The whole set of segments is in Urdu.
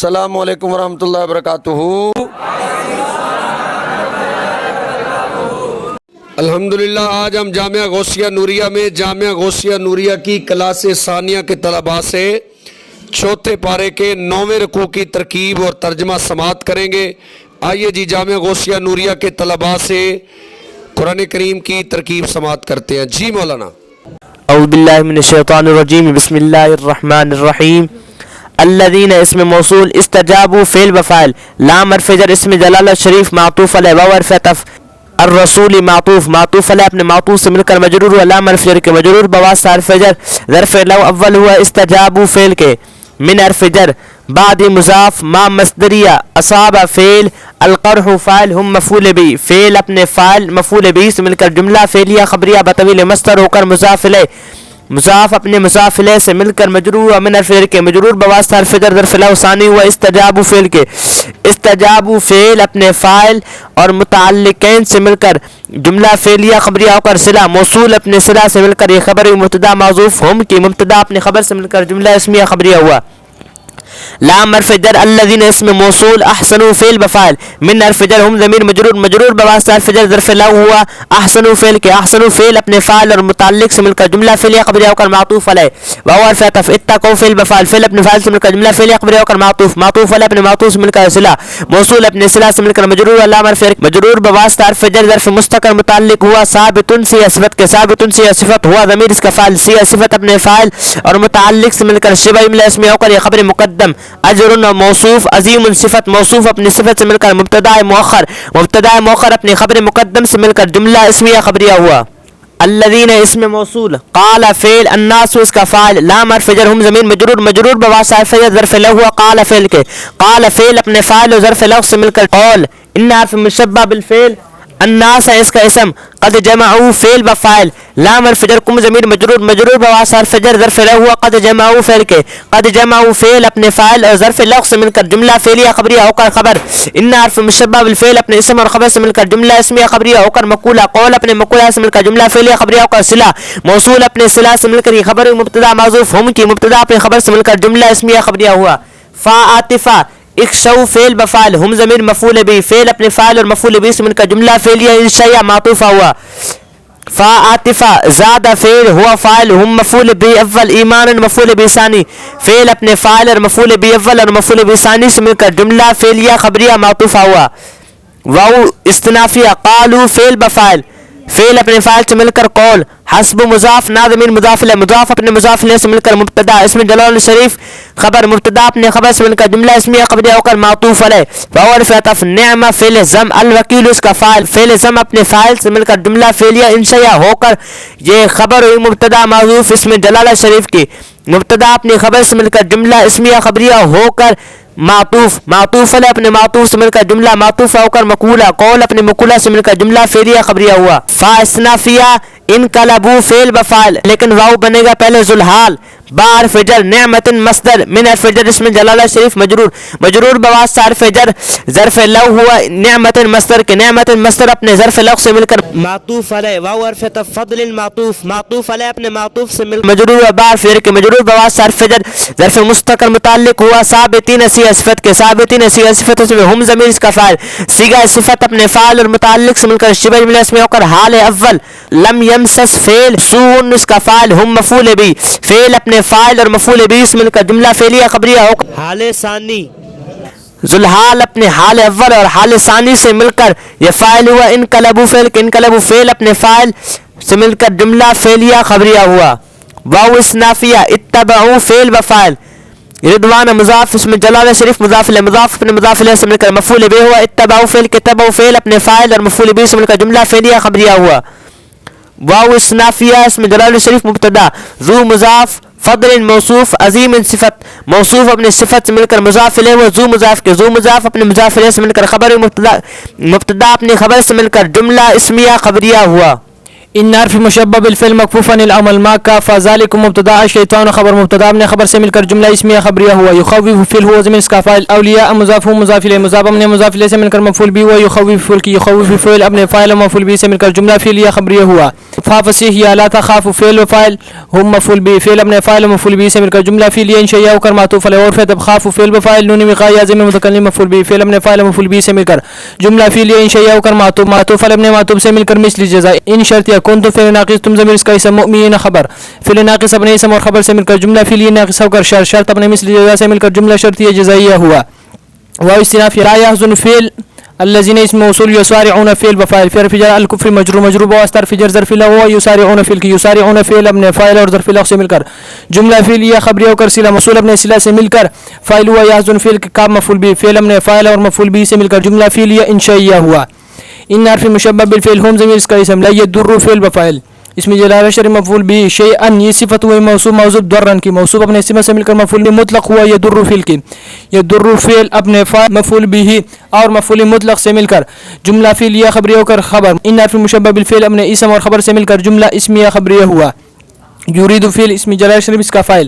السلام علیکم ورحمۃ اللہ وبرکاتہ۔ الحمدللہ آج ہم جامعہ غوثیہ نوریہ میں جامعہ غوثیہ نوریہ کی کلاس ثانیہ کے طلباء سے چوتھے پارے کے 9ویں رکوع کی ترکیب اور ترجمہ سماعت کریں گے۔ آئیے جی جامعہ غوثیہ نوریہ کے طلباء سے قرآن کریم کی ترکیب سماعت کرتے ہیں۔ جی مولانا۔ اعوذ باللہ من الشیطان الرجیم، بسم اللہ الرحمن الرحیم۔ الذین اسم موصول استجابوا فعل بفاعل، لام حرف جر اسم جلالہ شریف معطوف علیہ، واو حرف عطف، الرسول معطوف علیہ اپنے معطوف سے مل کر مجرور و لام حرف جر کے مجرور بواسطہ حرف جر ظرف لو اول ہوا استجابوا فعل کے، من حرف جر بعد مضاف ما مصدریہ، اصاب فعل، القرح فاعل، ہم مفعول بھی، فعل اپنے فاعل مفعول بھی سے مل کر جملہ فعلیہ خبریہ بطویل مصدر ہو کر مضاف الیہ، مضاف اپنے مضاف الیہ سے مل کر مجرور و من حرف جر کے مجرور بواسطہ حرف جر ظرف لو ثانی ہوا استجابوا فعل کے، استجابوا فعل اپنے فاعل اور متعلقین سے مل کر جملہ فعلیہ خبریہ ہو کر صلہ، موصول اپنے صلہ سے مل کر یہ خبر مبتدا معذوف، ہم کی مبتدا اپنے خبر سے مل کر جملہ اسمیہ خبریہ ہوا۔ لام حرف جر الذین اسم موصول احسنوا فعل بفاعل، من حرف جر ہم ضمیر مجرور بواسطہ حرف جر ظرف لو ہوا احسنوا فعل کے، احسنوا فعل اپنے فاعل اور متعلق سے مل کر جملہ فعلیہ خبریہ ہو کر معطوف علیہ، واو حرف عطف، اتقوا فعل بفاعل، فعل اپنے فاعل سے مل کر جملہ فعلیہ خبریہ ہو کر معطوف علیہ اپنے معطوف سے مل کر صلہ، موصول اپنے صلہ سے مل کر مجرور لام حرف مجرور بواسطہ حرف جر ظرف مستقر متعلق ہوا ثابت سی صفت کے، ثابت سی صفت ہوا ضمیر اس کا فاعل، سی صفت اپنے فاعل اور متعلق سے مل کر شبہ جملہ اسمیہ ہو کر یہ خبر مقدم، اجر موصوف، عظیم صفت موصوف اپنی صفت سے مل کر مبتدا مؤخر اپنی خبر مقدم سے مل کر جملہ اسمیہ خبریہ ہوا۔ الذین اسم موصول، قال فعل، الناس اس کا فاعل، لام حرف جر ہم ضمیر مجرور بواسطہ حرف جر ظرف لو ہوا قال فعل کے، قال فعل اپنے فاعل اور ظرف لو سے مل کر قول، ان حرف مشبہ بالفعل، الناس اس کا اسم، قد جمعوا فعل بفاعل، لام حرف جر کم ضمیر مجرور بواسطہ حرف جر ظرف لو ہوا قد جمعوا فعل کے، قد جمعوا فعل اپنے فاعل اور ظرف لو سے مل کر جملہ فعلیہ خبریہ ہو کر خبر، ان حرف مشبہ بالفعل اپنے اسم اور خبر سے مل کر جملہ اسمیہ خبریہ ہو کر مقولہ، قول اپنے مقولہ سے مل کر جملہ فعلیہ خبریہ ہو کر صلہ، موصول اپنے صلہ سے مل کر یہ خبر مبتدا معذوف، ہم کی مبتدا اپنے خبر سے مل کر جملہ اسمیہ خبریہ ہوا۔ فا عاطفہ، اخشوا فعل بفاعل، ہم ضمیر مفعول بھی، فعل اپنے فاعل اور مفعول بھی سے مل کر جملہ فعلیہ انشائیہ معطوفہ ہوا۔ فا عاطفہ، زاد فعل ہوا فاعل، ہم مفعول بھی اول، ایمان مفعول بھی ثانی، فعل اپنے فاعل اور مفعول بھی اول اور مفعول بھی ثانی سے مل کر جملہ فعلیہ خبریہ معطوفہ ہوا۔ واو استنافیہ، قالوا فعل بفاعل، فعل اپنے فاعل سے مل کر قول، حسب مضاف ناظمین مضاف الیہ، مضاف اپنے مضاف الیہ سے مل کر مبتدا، اسم جلال شریف خبر، مبتدا اپنے خبر سے مل کر جملہ اسمیہ خبریہ ہو کر معطوف علیہ، واو حرف عطف، نعم فعل ضم، الوکیل اس کا فاعل، فعل ضم اپنے فاعل سے مل کر جملہ فعلیہ انشائیہ ہو کر یہ خبر ہوئی مبتدا معذوف اسم جلالہ شریف کی، مبتدا اپنی خبر سے مل کر جملہ اسمیہ خبریہ ہو کر معطوف علیہ اپنے معطوف سے مل کر جملہ معطوفہ ہو کر مقولہ، قول اپنے مقولہ سے مل کر جملہ فعلیہ خبریہ ہوا۔ فا استنافیہ، انقلبوا فعل بفاعل، لیکن واو بنے گا پہلے ذوالحال، با حرف جر نعمت مصدر، من حرف جر اسم جلالہ شریف مجرور بواسطہ حرف جر ظرف لو ہوا نعمت مصدر کے، نعمت مصدر اپنے ظرف لو سے مل کر معطوف علیہ، واو حرف عطف، فضل معطوف علیہ اپنے معطوف سے مل مجرور با حرف جر کے مجرور بواسطہ حرف جر ظرف مستقر متعلق ہوا ثابتین سی صفت کے، ثابتین سی صفت میں ہم ضمیر اس کا فاعل، صیغہ صفت اپنے فاعل اور متعلق سے مل کر شبہ جملہ اسمیہ ہو کر حال اول، لم یمسس فعل، سون اس کا فاعل، ہم مفعول بھی، فعل اپنے فاعل اور مفعول بھی سے مل کر جملہ فعلیہ خبریہ ہو کر حال ثانی، ذوالحال اپنے حال اول اور حال ثانی سے مل کر یہ فاعل ہوا، انقلبوا فعل کے، انقلبوا فعل اپنے فاعل سے مل کر جملہ فعلیہ خبریہ ہوا۔ واو استنافیہ، اتبعوا فعل بفاعل، رضوان مضاف اسم جلالہ شریف مضاف الیہ، مضاف اپنے مضاف الیہ سے مل کر مفعول بھی ہوا، اتبعوا فعل کے، تبعوا فعل اپنے فاعل اور مفعول بھی سے مل کر جملہ فعلیہ خبریہ ہوا۔ واو استنافیہ اسم جلالہ شریف مبتدا، ذو مضاف، فضل موصوف، عظیم صفت موصوف اپنے صفت سے مل کر مضاف الیہ ہوا، ذو مضاف کے، ذو مضاف اپنے مضاف الیہ سے مل کر خبر مبتدا اپنی خبر سے مل کر جملہ اسمیہ خبریہ ہوا۔ ان حرف مشبہ بالفعل مکفوفا العمل ما کافا ذالک مبتدا شیطان خبر مبتدا اپنے خبر سے مل کر جملہ اسمیہ خبریہ ہوا یخوف فعل ہوا ضمیر اس کا فاعل اولیاء مضاف مضاف الیہ مضاف اپنے مضاف الیہ سے مل کر مفعول بھی ہوا یخوف فعل کی یخوف فعل اپنے فاعل و مفعول بھی سے مل کر جملہ فعلیہ خبریہ ہوا فا فصیح یا لا تخاف فعل و فاعل هم مفعول بھی فعل اپنے فاعل و مفعول بھی سے مل کر جملہ فعلیہ انشاء کر معطوف علیہ اور فتب خاف فعل و فاعل نون وقایہ ضمیر متکلم مفعول بھی فعل اپنے فاعل و مفعول بھی سے مل کر جملہ فعلیہ انشاء کر معطوف علیہ اپنے معطوف سے مل کر مثل جزاء ان شرط یکون تو فعل ناقص تم ضمیر اس کا اسم مؤمنین خبر فعل ناقص اپنے اسم اور خبر سے مل کر جملہ فعلیہ ناقص ہو کر شرط اپنے مثل جزاء سے مل کر جملہ شرطیہ جزائیہ ہوا واو استناف لا يحزن فعل الذين اسم موصول يسارعون فعل وفاعل فعل فجر الكفر مجرور مجرور واستر فجر ظرف له هو يسارعون فعل کی يسارعون فعل اپنے فاعل اور ظرف له سے مل کر جملہ فعلیہ خبریہ ہو کر صلہ موصول اپنے صلہ سے مل کر فاعل ہوا يحزن فعل کا مفعول به فعل اپنے فاعل اور مفعول به سے مل کر جملہ فعلیہ انشائیہ ہوا ان حرف مشبہ بالفعل هم ضمیر اس کا اسم لا يضر فعل وفاعل اسم جلالہ شر مفعول به شیئا یہ صفت ہوئی موصوف موصوف ضررا کی موصوف اپنے اسم سے مل کر مفعول مطلق ہوا يضر فعل کی يضر فعل اپنے فاعل مفعول به اور مفعول مطلق سے مل کر جملہ فعلیہ خبریہ ہو کر خبر ان حرف مشبہ بالفعل اپنے اسم اور خبر سے مل کر جملہ اسمیہ خبریہ ہوا یرید فعل اسم جلالہ شر اس کا فاعل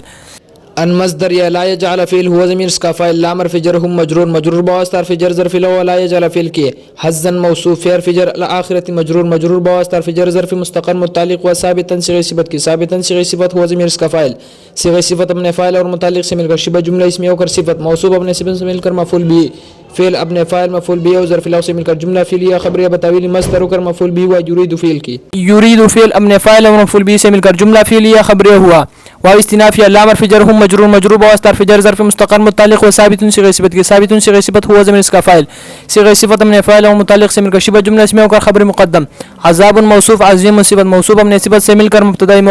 ان مصدر یا لا يجعل فعل هو ضمیر اس کا فاعل لام حرف جر هم مجرور مجرور بواسطہ حرف جر ظرف له ولا يجعل فعل کی حزا موصوف فعل حرف جر الاخرۃ مجرور مجرور بواسطہ حرف جر ظرف مستقر متعلق و ثابتا صيغہ صفت کی ثابتا صيغہ صفت هو ضمیر اس کا فاعل صيغہ صفت اپنے فاعل اور متعلق سے مل کر شبہ جملہ اسمیہ ہو کر صفت موصوف اپنے صفت سے مل کر مفعول به فعل اپنے فاعل مفعول به اور ظرف له سے مل کر جملہ فعلیہ خبریہ بتاویل مصدر ہو کر مفعول به و یرید فعل کی یرید فعل اپنے فاعل اور مفعول به سے مل کر جملہ فعلیہ خبریہ ہوا واو استناف یا لام حرف جر هم مجرور مجرور بواسطہ حرف جر ظرف مستقر متعلق و ثابت صيغہ صفت کی ثابت صيغہ صفت هو ضمیر اس کا فاعل صيغہ صفت اپنے فاعل اور متعلق سے مل کر شبہ جملہ اسمیہ ہو کر خبر مقدم عذاب موصوف عظیم صفت موصوف اپنے صفت سے مل کر مبتدا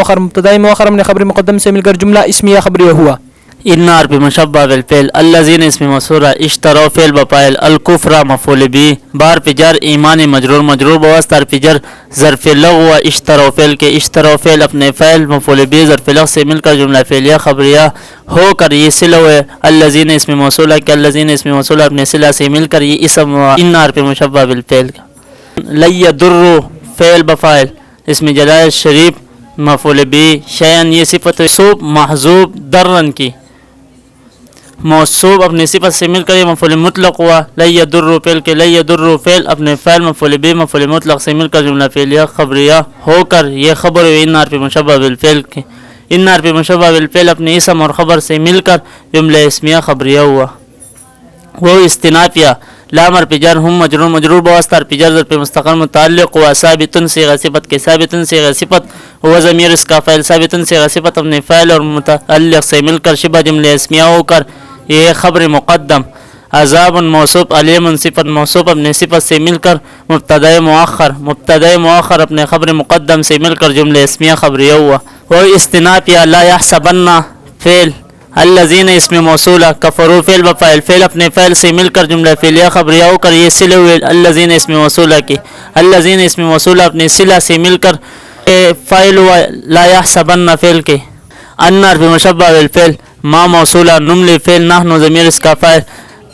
مؤخر اپنے خبر مقدم سے مل کر جملہ اسمیہ خبریہ ہوا ان حرف مشبہ بالفعل الذين اسم موصول اشتروا فعل بفاعل الكفر مفعول به بار پجر ایمان مجرور مجرور بواسطہ حرف جر ظرف لغو اشتروا فعل کے اشتروا فعل اپنے فعل مفعول به ظرف لغو سے مل کر جملہ فعلیہ خبریہ ہو کر یہ صلہ ہے الذين اسم موصول کہ الذين اسم موصول اپنے صلہ سے مل کر یہ اسم ان حرف مشبہ بالفعل لا يضر فعل بفاعل اسم جلالہ شریف مفعول به شیئا یہ صفت صوب محذوب ضررا کی موصوف اپنے صفت سے مل کر یہ مفعول مطلق ہوا لا يضر فعل کے لا يضر فعل اپنے فعل مفعول به مفعول مطلق سے مل کر جملہ فعلیہ خبریہ ہو کر یہ خبر ہے ان حرف مشبہ بالفعل کے ان حرف مشبہ بالفعل اپنے اسم اور خبر سے مل کر جملہ اسمیہ خبریہ ہوا وہ استنافیہ لام حرف جر هم مجرور مجرور بواسطہ حرف جر ظرف مستقر متعلق و ثابت صيغہ صفت کے ثابت صيغہ صفت و ضمیر اس کا فاعل ثابت صيغہ صفت اپنے فاعل اور متعلق سے مل کر شبہ جملہ اسمیہ ہو کر یہ خبر مقدم عذاب موصوف علیم صفت موصوف اپنے صفت سے مل کر مبتدا مؤخر اپنے خبر مقدم سے مل کر جملہ اسمیہ خبریہ ہوا وہ استناف یا لا يحسبن فعل الذين اسم موصولہ کفروا فعل بفاعل فعل اپنے فعل سے مل کر جملہ فعلیہ خبریہ ہو کر یہ صلہ ہوئے الذين اسم موصولہ کی الذين اسم موصولہ اپنے صلہ سے مل کر فاعل ہوا لا يحسبن فعل کے ان حرف مشبہ بالفعل ما موصولہ نمل فعل نحن ضمیر اس کا فاعل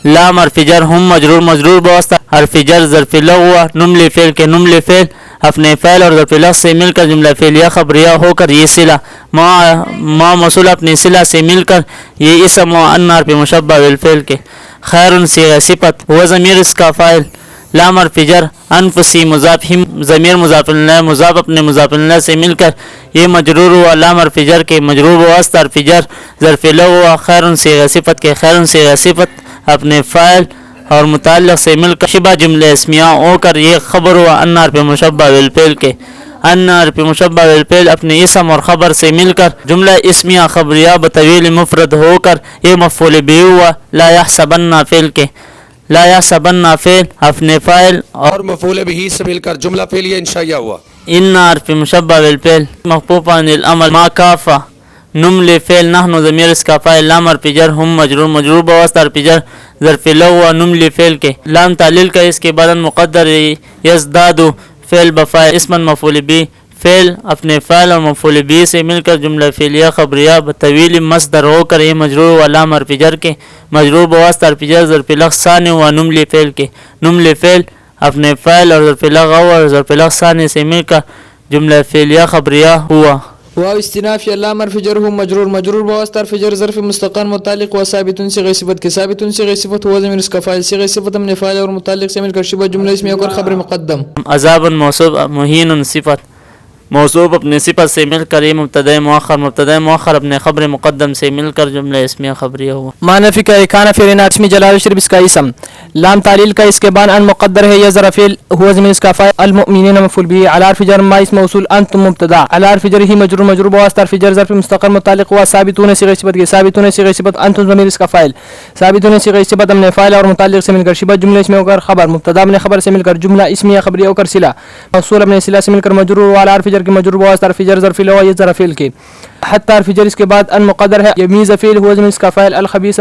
لام حرف جر هم مجرور مجرور بواسطہ حرف جر ظرف لغو نمل فعل کے نمل فعل اپنے فعل اور ظرف لغو سے مل کر جملہ فعلیہ خبریہ ہو کر یہ صلہ ما موصولہ اپنے صلہ سے مل کر یہ اسم و ان حرف مشبہ بالفعل کے خیر صیغہ صفت و ضمیر اس کا فاعل لام حرف جر انفسی مضاف ہم ضمیر مضاف الیہ مضاف اپنے مضاف الیہ سے مل کر یہ مجرور ہوا لام حرف جر کے مجرور واسطہ حرف جر ظرف لغو خیر صیغہ صفت کے خیر صیغہ صفت اپنے فاعل اور متعلق سے مل کر شبہ جملہ اسمیہ ہو کر یہ خبر ہوا ان حرف مشبہ بالفعل کے ان حرف مشبہ بالفعل اپنے اسم اور خبر سے مل کر جملہ اسمیہ خبریہ بطویل مفرد ہو کر یہ مفعول به ہوا لا يحسبن فعل کے لا يحسبن فعل اپنے فاعل اور مفعول به سے مل کر جملہ فعلیہ انشائیہ ہوا ان حرف مشبہ بالفعل مخفوف عن العمل ما کافا نمل فعل نحن ضمیر اس کا فاعل لام حرف جر هم مجرور مجرور بواسطہ حرف جر ظرف لغو نمل فعل کے لام تعلیل کا اس کے بعد مقدر یزداد فعل بفاعل اسما مفعول به فعل اپنے فعل اور مفعول به سے مل کر جملہ فعلیہ خبریہ بطویل مصدر ہو کر یہ مجرور و لام حرف جر کے مجرور بواسطہ حرف جر ظرف لغو ثانی و نمل فعل کے نمل فعل اپنے فعل اور ظرف لغو اور ظرف لغو ثانی سے مل کر جملہ فعلیہ خبریہ ہوا. واو استناف یا لام حرف جر ہو مجرور مجرور بواسطہ حرف جر ظرف مستقر متعلق و ثابت صيغہ صفت کے ثابت صيغہ صفت ہوا ضمیر اس کا فاعل صيغہ صفت اپنے فاعل اور متعلق سے مل کر شبہ جملہ اسمیہ اور خبر مقدم. عذاب موصوف مہین صفت موصوف اپنے صفت سے مل کر یہ مبتدا مؤخر اپنے خبر مقدم سے مل کر جملہ اسمیہ خبریہ ہوا. مانفی کا کان فعل اسم جلال شرف اس کا اسم لام تعلیل کا اس کے بعد ان مقدر ہے یا ظرف فعل هو ضمیر اس کا فاعل المؤمنین مفعول به على حرف جر ما اسم موصول انتم مبتدا على حرف جر ہی مجرور مجرور بواسطہ حرف جر ظرف مستقر متعلق و ثابتون صيغہ صفت کے ثابتون صيغہ صفت انتم ضمیر اس کا فاعل ثابتون صيغہ صفت اپنے فاعل اور متعلق سے مل کر شبہ جملہ اسمیہ اور خبر مبتدا اپنے خبر سے مل کر جملہ اسمیہ خبریہ اور صلہ موصول اپنے صلہ سے مل کر مجرور وعلى حرف جر کے مجرور بواسطہ حرف جر ظرف لو یہ ظرف فعل کے حتی حرف جر اس کے بعد ان مقدر ہے یمیز فعل هو ضمیر اس کا فاعل الخبیث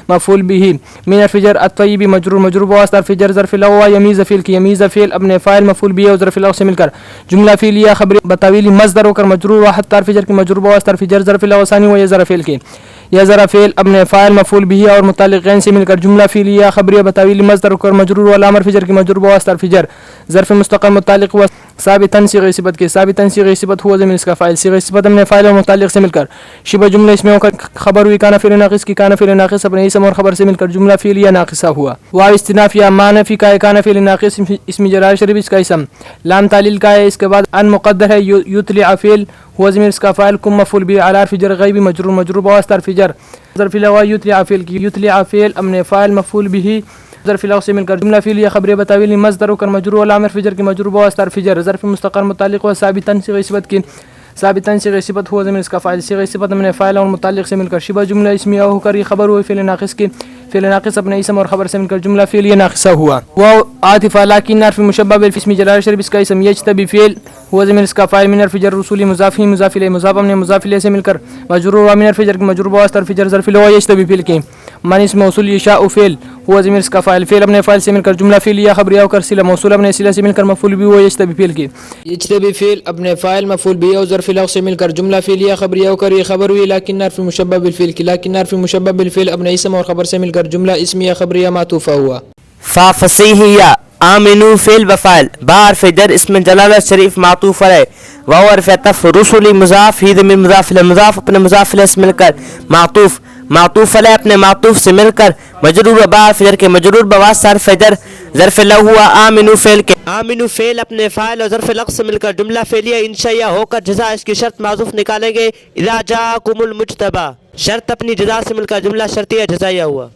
مفعول به من حرف جر الطیب مجرور مجرور بواسطہ حرف جر ظرف لو یمیز فعل کی یمیز فعل اپنے فاعل مفعول به اور ظرف لو سے مل کر جملہ فعلیہ خبر بطویل مصدر ہو کر مجرور و حتی حرف جر کی مجرور بواسطہ حرف جر ظرف لو ثانی و یہ ظرف فعل کی یا ظرف فعل اپنے فاعل مفعول به اور متعلق غین سے مل کر جملہ فعلیہ خبریہ بطویل مصدر ہو کر مجرور و علامہ حرف جر کی مجرور بواسطہ حرف جر ظرف مستقر متعلق و ثابتاً صيغہ صفت کے ثابتاً صيغہ صفت ہوا ضمیر اس کا فاعل صيغہ صفت اپنے فاعل اور متعلق سے مل کر شبہ جملہ اسمیہ کا خبر ہوئی کان فعل ناقص کی کان فعل ناقص اپنے اسم اور خبر سے مل کر جملہ فعلیہ ناقصہ ہوا. واو استناف یا مانفی کا کان فعل ناقص اسم جلال شریف اس کا اسم لام تعلیل کا ہے اس کے بعد ان مقدر ہے یطلع فعل ہوا ضمیر اس کا فاعل کم مفعول به على حرف جر غیبی مجرور مجرور بواسطہ حرف جر ظرف لو یطلع فعل کی یطلع فعل اپنے فاعل مفعول به ظرف لو سے مل کر جملہ فعلیہ خبریہ بطویل مصدر ہو کر مجرور علامہ حرف جر کی مجرور بواسطہ حرف جر ظرف مستقر متعلق و ثابتاً صيغہ صفت کی ثابتاً صيغہ صفت ہوا ضمیر اس کا فاعل صيغہ صفت اپنے فاعل اور متعلق سے مل کر شبہ جملہ اسمیہ ہو کر یہ خبر ہوئی فعل ناقص کی فعل ناقص اپنے اسم اور خبر سے مل کر جملہ فعلیہ ناقصہ ہوا. واو عاطف لكن حرف مشبہ بالاسم جلال شریف اس کا اسم یجتبی فعل ہوا ضمیر اس کا فاعل من حرف جر رسولی مضاف ہی مضاف الیہ مضاف اپنے مضاف الیہ سے مل کر مجرور و من حرف جر مجرور بواسطہ حرف جر ظرف لو یجتبی فعل کے من اسم موصول یشاء فعل ہوا ضمیر اس کا فاعل فعل اپنے فاعل سے مل کر جملہ فعلیہ خبریہ اور صلہ موصول اپنے صلہ سے مل کر مفعول به و یجتبی فعل کے یجتبی فعل اپنے فاعل مفعول به اور ظرف لو سے مل کر جملہ فعلیہ خبریہ اور یہ خبر ہوئی لكن حرف مشبہ بالفعل کی لكن حرف مشبہ بالفعل اپنے اسم اور خبر سے مل کر جملہ اسمیہ خبریہ معطوفہ ہوا. فا فصیحیہ آمنو فعل بفعل با حرف جر اسم جلالہ شریف معطوف علیہ واو حرف عطف رسولی مضاف ہی ضمیر مضاف الیہ مضاف اپنے مضاف الیہ سے مل کر معطوف علیہ اپنے معطوف سے مل کر مجرور با حرف جر کے مجرور بواسطہ حرف جر ظرف لو ہوا آمنو فعل کے آمنو فعل اپنے فاعل اور ظرف لغت سے مل کر جملہ فعلیہ انشائیہ ہو کر جزا اس کی شرط معذوف نکالیں گے اذا جاءکم المجتبی شرط اپنی جزا سے مل کر جملہ شرطیہ جزائیہ ہوا.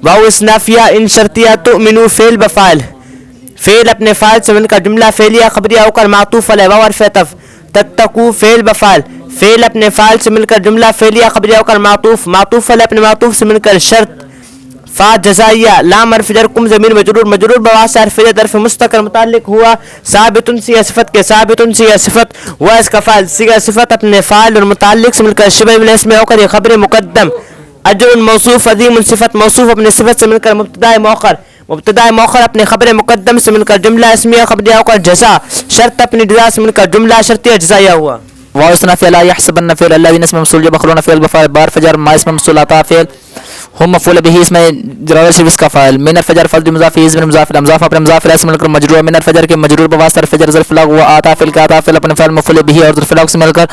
واو اسنافیہ ان شرطیہ تؤمنو فعل بفعل فعل اپنے فاعل سے مل کر جملہ فعلیہ خبریہ ہو کر معطوف علیہ واو حرف عطف تتقو فعل بفعل فعل اپنے فاعل سے مل کر جملہ فعلیہ خبریہ ہو کر معطوف علیہ اپنے معطوف سے مل کر شرط فا جزائیہ لام حرف جر کم ضمیر مجرور بواسطہ حرف جر ظرف مستقر متعلق ہوا ثابتن صيغہ صفت کے ثابتن صيغہ صفت ہوا اس کا فاعل صيغہ صفت اپنے فاعل اور متعلق سے مل کر شبہ جملہ اسمیہ ہو کر یہ خبر مقدم اجر موصوف عظیم صفت موصوف اپنے صفت سے مل کر مبتدا مؤخر اپنے خبر مقدم سے مل کر جملہ اسمیہ خبریہ ہو کر جزا شرط اپنی جزا سے مل کر جملہ شرطیہ جزائیہ ہوا. واصنع فعل لا يحسبن فعل الذين اسم موصول يبخلون فعل بفعل بار فجر ما اسم موصول عطاء فعل هم مفعول به اسم جلالہ شریف اس کا فاعل من الفجر فعل مضاف الیہ اسم مضاف مضاف اپنے مضاف الیہ سے مل کر مجرور من الفجر کے مجرور بواسطہ الفجر ظرف لغو و عطاء فعل کا عطاء فعل اپنے فعل مفعول به اور ظرف لغو سے مل کر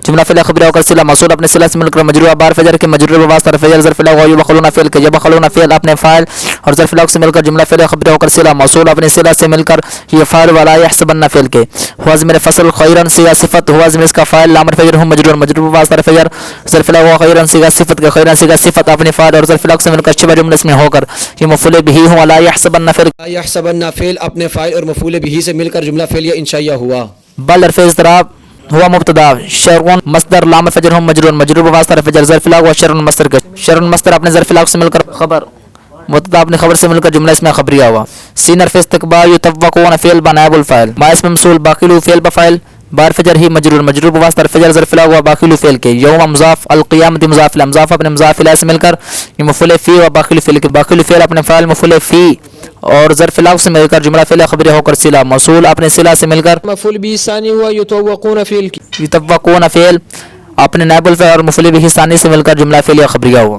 جملہ فعل خبریہ اور صلہ موصول اپنے صلہ سے مل کر مجرور بار فجر کے مجرور بواسطہ الفجر ظرف لغو يبخلون فعل کے يبخلون فعل اپنے فاعل اور ظرف لغو سے مل کر جملہ فعل خبریہ اور صلہ موصول اپنے صلہ سے مل کر یہ فاعل ولا يحسبن فعل کے هو ضمیر فصل خیرا صيغہ صفت هو ضمیر اس کا فاعل لام الفجر هم مجرور بواسطہ الفجر ظرف لغو خیرا صيغہ صفت کے خیرا صيغہ صفت اپنے فاعل اور ظرف لغو سے مل کر جملہ اس میں ہو کر یہ مفعول به ہوا لا يحسبن فعل اپنے فاعل اور مفعول به سے مل کر جملہ فعلیہ انشائیہ ہوا. بل حرف اضطراب هو مبتدا شر مصدر لام فجر هم مجرور بواسطہ فجر ظرف لا و شر مصدر اپنے ظرف لا سے مل کر خبر مبتدا اپنے خبر سے مل کر جملہ اس میں خبریہ ہوا. سین حرف استقبال يتوقعون فعل بنائب الفاعل ما اسم موصول باقی فعل بفاعل بار فجر ہی مجرور بواسطہ فجر ظرف لا و باقی فعل کے یوم مضاف القیامت مضاف مضاف اپنے مضاف الیہ سے مل کر یہ مفعول فی و باقی فعل کے باقی فعل اپنے فاعل مفعول فی اور ظرف لا سے مل کر جملہ فعل خبریہ ہو کر صلہ موصول اپنے صلہ سے مل کر مفعول به ثانی ہوا یتوقعون فعل کی یتوقعون فعل اپنے نائب الفاعل اور مفعول به ثانی سے مل کر جملہ فعلیہ خبریہ ہوا.